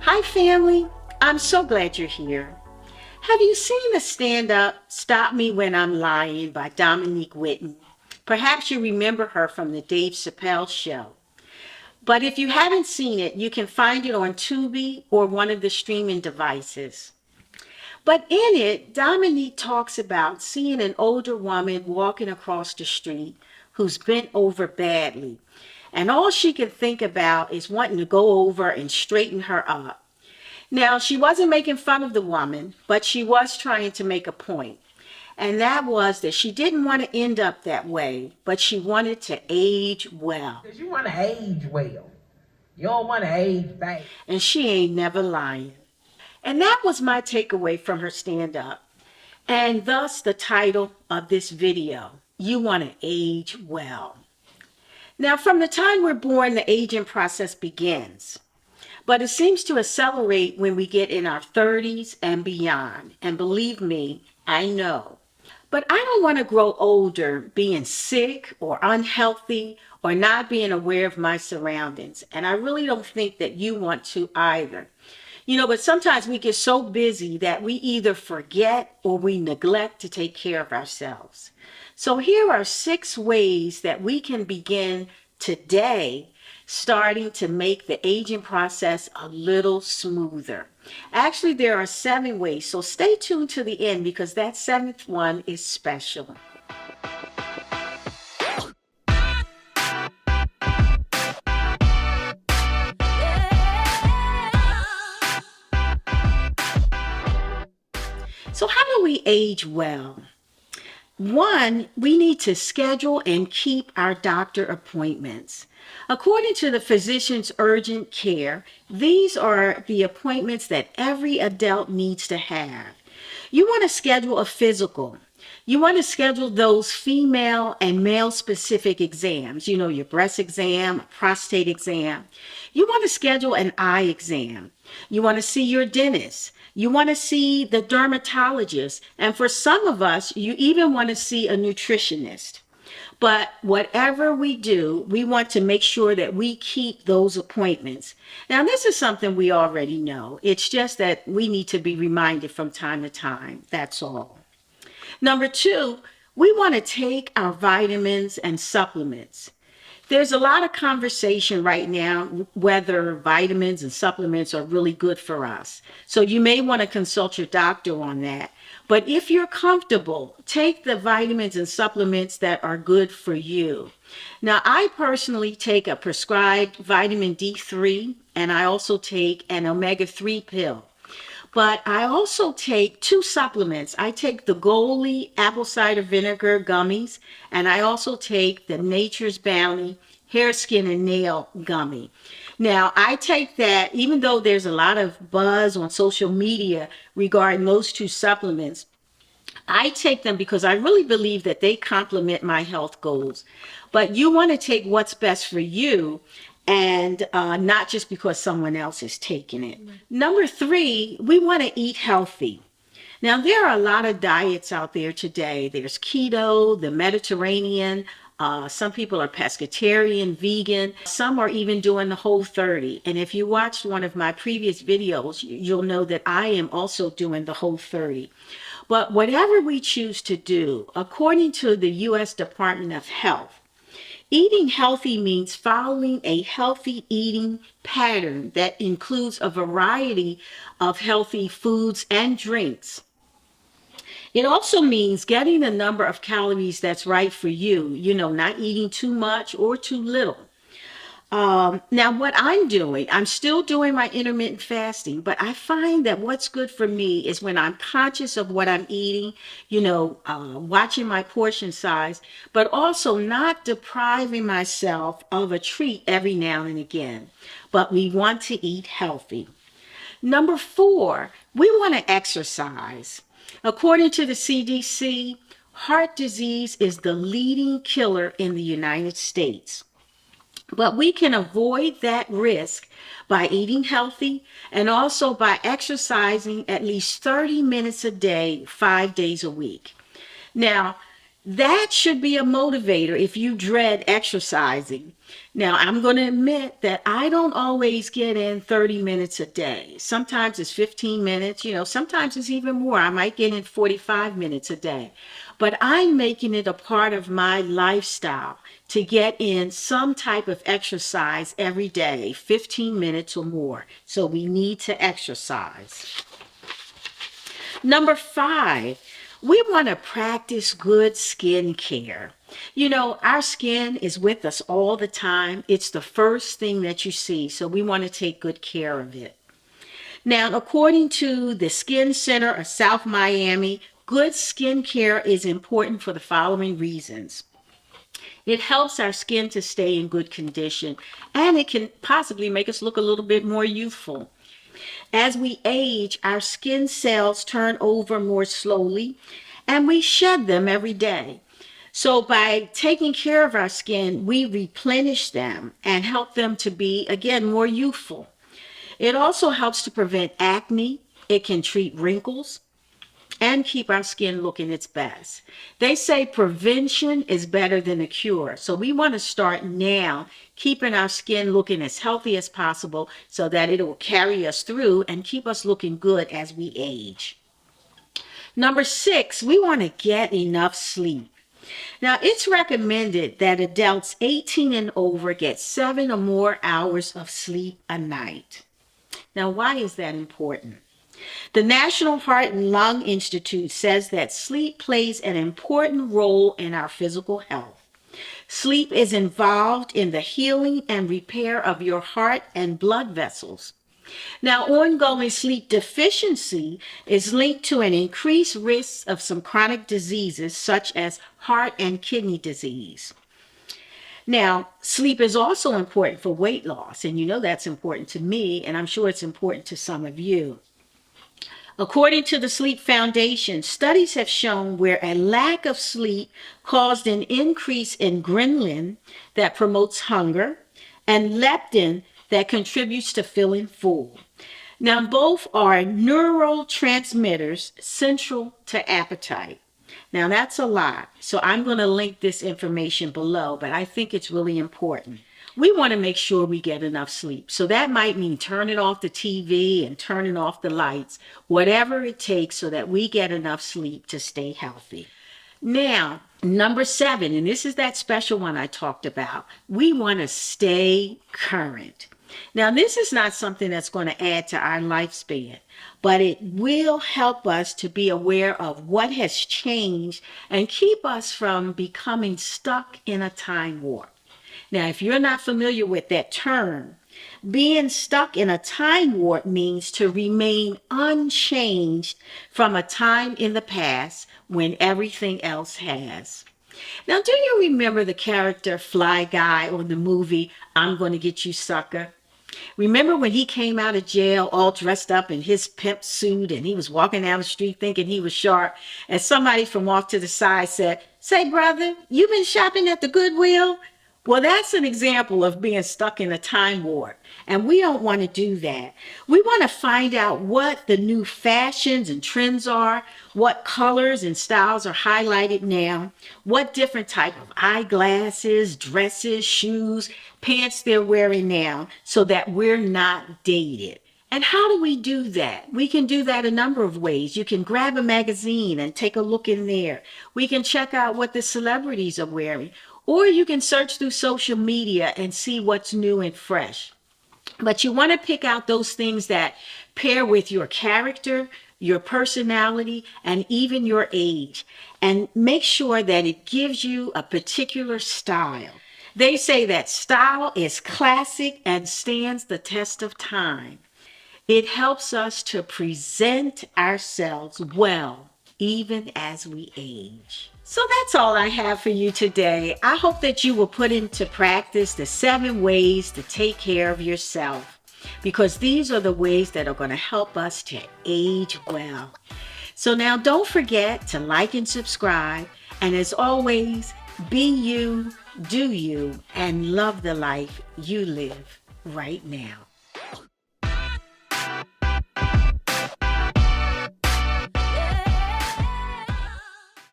Hi family, I'm so glad you're here. Have you seen the stand-up Stop Me When I'm Lying by Dominique Whitten? Perhaps you remember her from the Dave Chappelle show. But if you haven't seen it, you can find it on Tubi or one of the streaming devices. But in it, Dominique talks about seeing an older woman walking across the street who's bent over badly. And all she can think about is wanting to go over and straighten her up. Now, she wasn't making fun of the woman, but she was trying to make a point. And that was that she didn't want to end up that way, but she wanted to age well. Because you want to age well. You don't want to age bad. And she ain't never lying. And that was my takeaway from her stand-up. And thus the title of this video, You Want to Age Well. Now, from the time we're born, the aging process begins. But it seems to accelerate when we get in our 30s and beyond. And believe me, I know. But I don't want to grow older being sick or unhealthy or not being aware of my surroundings. And I really don't think that you want to either. But sometimes we get so busy that we either forget or we neglect to take care of ourselves. So here are 6 ways that we can begin today starting to make the aging process a little smoother. Actually, there are 7 ways, so stay tuned to the end because that 7th one is special. So how do we age well? 1, we need to schedule and keep our doctor appointments. According to the physician's urgent care, these are the appointments that every adult needs to have. You want to schedule a physical. You want to schedule those female and male specific exams, your breast exam, prostate exam. You want to schedule an eye exam. You want to see your dentist. You want to see the dermatologist. And for some of us, you even want to see a nutritionist. But whatever we do, we want to make sure that we keep those appointments. Now, this is something we already know. It's just that we need to be reminded from time to time. That's all. Number 2, we want to take our vitamins and supplements. There's a lot of conversation right now whether vitamins and supplements are really good for us. So you may want to consult your doctor on that. But if you're comfortable, take the vitamins and supplements that are good for you. Now, I personally take a prescribed vitamin D3 and I also take an omega-3 pill. But I also take 2 supplements. I take the Goli apple cider vinegar gummies, and I also take the Nature's Bounty hair, skin, and nail gummy. Now, I take that, even though there's a lot of buzz on social media regarding those 2 supplements, I take them because I really believe that they complement my health goals. But you want to take what's best for you and not just because someone else is taking it. Number 3, we want to eat healthy. Now, there are a lot of diets out there today. There's keto, the Mediterranean. Some people are pescatarian, vegan. Some are even doing the Whole30. And if you watched one of my previous videos, you'll know that I am also doing the Whole30. But whatever we choose to do, according to the U.S. Department of Health, eating healthy means following a healthy eating pattern that includes a variety of healthy foods and drinks. It also means getting the number of calories that's right for you, not eating too much or too little. Now, what I'm still doing my intermittent fasting, but I find that what's good for me is when I'm conscious of what I'm eating, watching my portion size, but also not depriving myself of a treat every now and again. But we want to eat healthy. Number 4, we want to exercise. According to the CDC, heart disease is the leading killer in the United States. But we can avoid that risk by eating healthy and also by exercising at least 30 minutes a day, 5 days a week. Now, That should be a motivator if you dread exercising. Now, I'm going to admit that I don't always get in 30 minutes a day. Sometimes it's 15 minutes, sometimes it's even more. I might get in 45 minutes a day. But I'm making it a part of my lifestyle to get in some type of exercise every day, 15 minutes or more. So we need to exercise. Number 5, we want to practice good skin care. Our skin is with us all the time. It's the first thing that you see, so we want to take good care of it. Now, according to the Skin Center of South Miami, good skin care is important for the following reasons. It helps our skin to stay in good condition, and it can possibly make us look a little bit more youthful. As we age, our skin cells turn over more slowly, and we shed them every day. So by taking care of our skin, we replenish them and help them to be, again, more youthful. It also helps to prevent acne. It can treat wrinkles and keep our skin looking its best. They say prevention is better than a cure. So we want to start now, keeping our skin looking as healthy as possible so that it will carry us through and keep us looking good as we age. Number 6, we want to get enough sleep. Now, it's recommended that adults 18 and over get 7 or more hours of sleep a night. Now, why is that important? The National Heart and Lung Institute says that sleep plays an important role in our physical health. Sleep is involved in the healing and repair of your heart and blood vessels. Now, ongoing sleep deficiency is linked to an increased risk of some chronic diseases such as heart and kidney disease. Now, sleep is also important for weight loss, and that's important to me, and I'm sure it's important to some of you. According to the Sleep Foundation, studies have shown where a lack of sleep caused an increase in ghrelin that promotes hunger and leptin that contributes to feeling full. Now, both are neurotransmitters central to appetite. Now, that's a lot, so I'm going to link this information below, but I think it's really important. We want to make sure we get enough sleep. So that might mean turning off the TV and turning off the lights, whatever it takes so that we get enough sleep to stay healthy. Now, number 7, and this is that special one I talked about, we want to stay current. Now, this is not something that's going to add to our lifespan, but it will help us to be aware of what has changed and keep us from becoming stuck in a time warp. Now, if you're not familiar with that term, being stuck in a time warp means to remain unchanged from a time in the past when everything else has. Now, do you remember the character Fly Guy on the movie I'm Gonna Get You, Sucker? Remember when he came out of jail all dressed up in his pimp suit and he was walking down the street thinking he was sharp, and somebody from off to the side said, "Say, brother, you been shopping at the Goodwill?" Well, that's an example of being stuck in a time warp, and we don't want to do that. We want to find out what the new fashions and trends are, what colors and styles are highlighted now, what different type of eyeglasses, dresses, shoes, pants they're wearing now, so that we're not dated. And how do we do that? We can do that a number of ways. You can grab a magazine and take a look in there. We can check out what the celebrities are wearing. Or you can search through social media and see what's new and fresh. But you want to pick out those things that pair with your character, your personality, and even your age. And make sure that it gives you a particular style. They say that style is classic and stands the test of time. It helps us to present ourselves well, even as we age. So that's all I have for you today. I hope that you will put into practice the 7 ways to take care of yourself, because these are the ways that are going to help us to age well. So now don't forget to like and subscribe. And as always, be you, do you, and love the life you live right now.